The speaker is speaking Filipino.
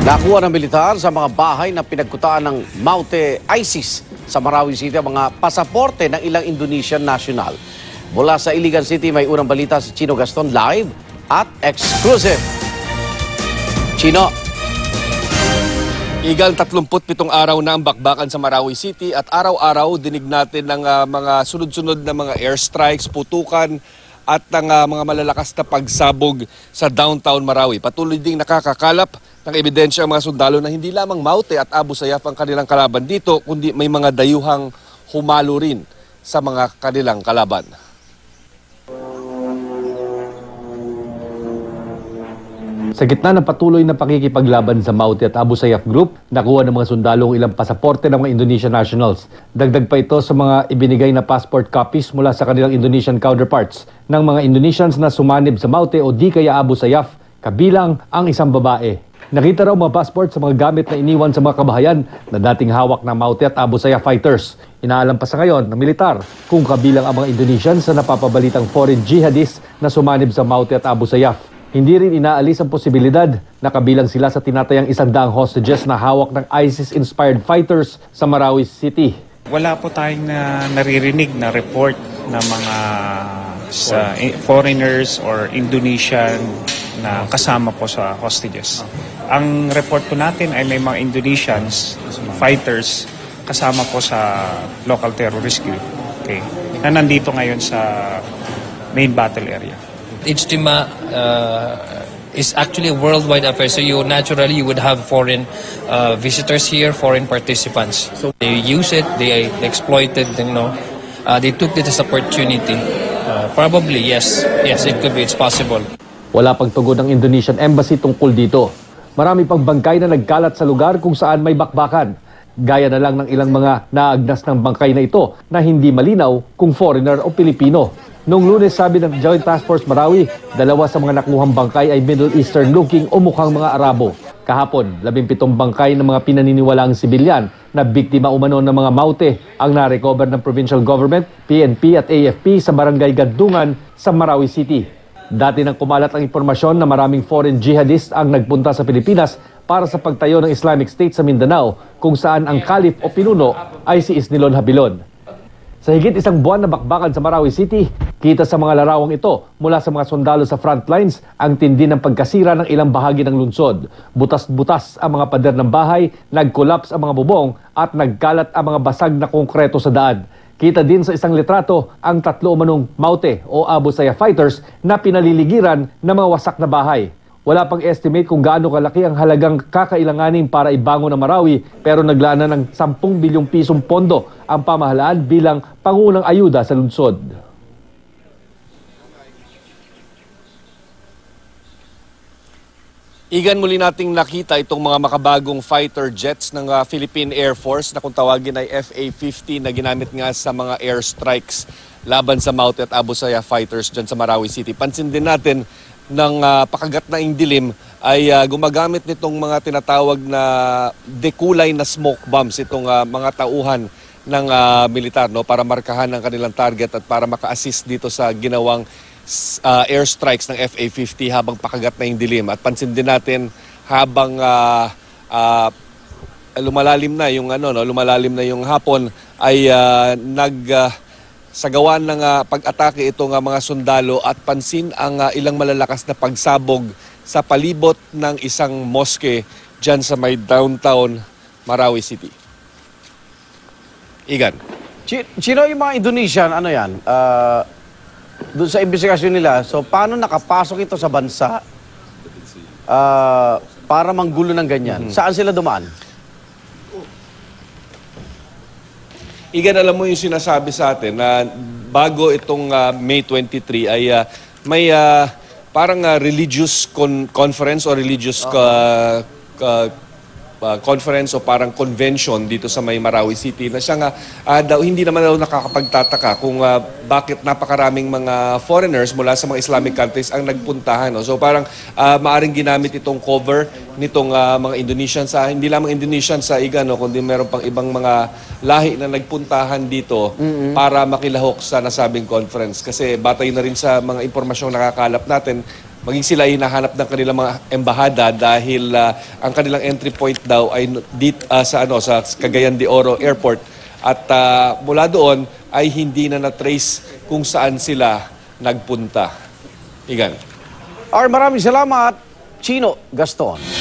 Nakuha ng militar sa mga bahay na pinagkutaan ng Maute ISIS sa Marawi City ang mga pasaporte ng ilang Indonesian national. Mula sa Iligan City, may unang balita si Chino Gaston live at exclusive. Chino. Igal 37 araw na ang bakbakan sa Marawi City at araw-araw dinig natin ng mga sunod-sunod na mga airstrikes, putukan at ng mga malalakas na pagsabog sa downtown Marawi. Patuloy ding nakakakalap ng ebidensya ang mga sundalo na hindi lamang Maute at Abu Sayyaf ang kanilang kalaban dito, kundi may mga dayuhang humalo rin sa mga kanilang kalaban. Sa gitna ng patuloy na pakikipaglaban sa Maute at Abu Sayyaf Group, nakuha ng mga sundalo ang ilang pasaporte ng mga Indonesian nationals. Dagdag pa ito sa mga ibinigay na passport copies mula sa kanilang Indonesian counterparts ng mga Indonesians na sumanib sa Maute o di kaya Abu Sayyaf, kabilang ang isang babae. Nakita raw mga passport sa mga gamit na iniwan sa mga kabahayan na dating hawak ng Maute at Abu Sayyaf fighters. Inaalam pa sa ngayon ng militar kung kabilang ang mga Indonesians sa napapabalitang foreign jihadists na sumanib sa Maute at Abu Sayyaf. Hindi rin inaalis ang posibilidad na kabilang sila sa tinatayang 100 hostages na hawak ng ISIS-inspired fighters sa Marawi City. Wala po tayong naririnig na report na mga foreigners or Indonesian na kasama po sa hostages. Ang report po natin ay may mga Indonesians, fighters, kasama po sa local terrorist group, okay, na nandito ngayon sa main battle area. Ijtima is actually a worldwide affair, so you would have foreign visitors here, foreign participants. So they use it, they exploit it, they took it as opportunity. Probably yes, it could be, it's possible. Wala pang tugon ng Indonesian Embassy tungkol dito. Marami pang bangkay na nagkalat sa lugar kung saan may bakbakan. Gaya na lang ng ilang mga naagnas ng bangkay na ito na hindi malinaw kung foreigner o Pilipino. Noong Lunes, sabi ng Joint Task Force Marawi, 2 sa mga nakuhang bangkay ay Middle Eastern looking o mukhang mga Arabo. Kahapon, 17 bangkay ng mga pinaniniwalaang sibilyan na biktima umano ng mga Maute ang na-recover ng provincial government, PNP at AFP sa barangay Gandungan sa Marawi City. Dati nang kumalat ang impormasyon na maraming foreign jihadists ang nagpunta sa Pilipinas para sa pagtayo ng Islamic State sa Mindanao, kung saan ang kalif o pinuno ay si Isnilon Habilon. Sa higit 1 buwan na bakbakan sa Marawi City, kita sa mga larawang ito mula sa mga sundalo sa front lines ang tindi ng pagkasira ng ilang bahagi ng lungsod. Butas-butas ang mga pader ng bahay, nag-collapse ang mga bubong at nagkalat ang mga basag na konkreto sa daan. Kita din sa isang litrato ang 3 umanong Maute o Abu Sayyaf fighters na pinaliligiran ng mga wasak na bahay. Wala pang estimate kung gaano kalaki ang halagang kakailanganin para ibangon ang Marawi, pero naglaan na ng 10 bilyong pisong pondo ang pamahalaan bilang pangunang ayuda sa lungsod. Igan, muli nating nakita itong mga makabagong fighter jets ng Philippine Air Force na kung tawagin ay FA-50 na ginamit nga sa mga airstrikes laban sa Maute at Abu Sayyaf fighters dyan sa Marawi City. Pansin din natin ng pakagat na dilim ay gumagamit nitong mga tinatawag na dekulay na smoke bombs itong mga tauhan ng militar, no, para markahan ang kanilang target at para maka-assist dito sa ginawang airstrikes ng FA-50 habang pakagat na dilim. At pansin din natin habang lumalalim na yung hapon ay sa gawa ng pag-atake itong mga sundalo at pansin ang ilang malalakas na pagsabog sa palibot ng isang moske dyan sa may downtown Marawi City. Igan. Sino yung mga Indonesian, ano yan? Doon sa investigasyon nila, so paano nakapasok ito sa bansa para manggulo ng ganyan? Saan sila dumaan? Igan, alam mo yung sinasabi sa atin na bago itong May 23 ay may parang religious conference o religious conference o parang convention dito sa may Marawi City na siya nga daw hindi naman daw nakakapagtataka kung bakit napakaraming mga foreigners mula sa mga Islamic countries ang nagpuntahan. No? So parang maaring ginamit itong cover nitong mga Indonesians, hindi lamang Indonesians sa Igan, no, kundi meron pang ibang mga lahi na nagpuntahan dito para makilahok sa nasabing conference. Kasi batay na rin sa mga impormasyong nakakalap natin, maging sila ay hinahanap ng kanilang mga embahada dahil ang kanilang entry point daw ay sa Cagayan de Oro Airport at mula doon ay hindi na na-trace kung saan sila nagpunta. Igan. Maraming salamat, Chino Gaston.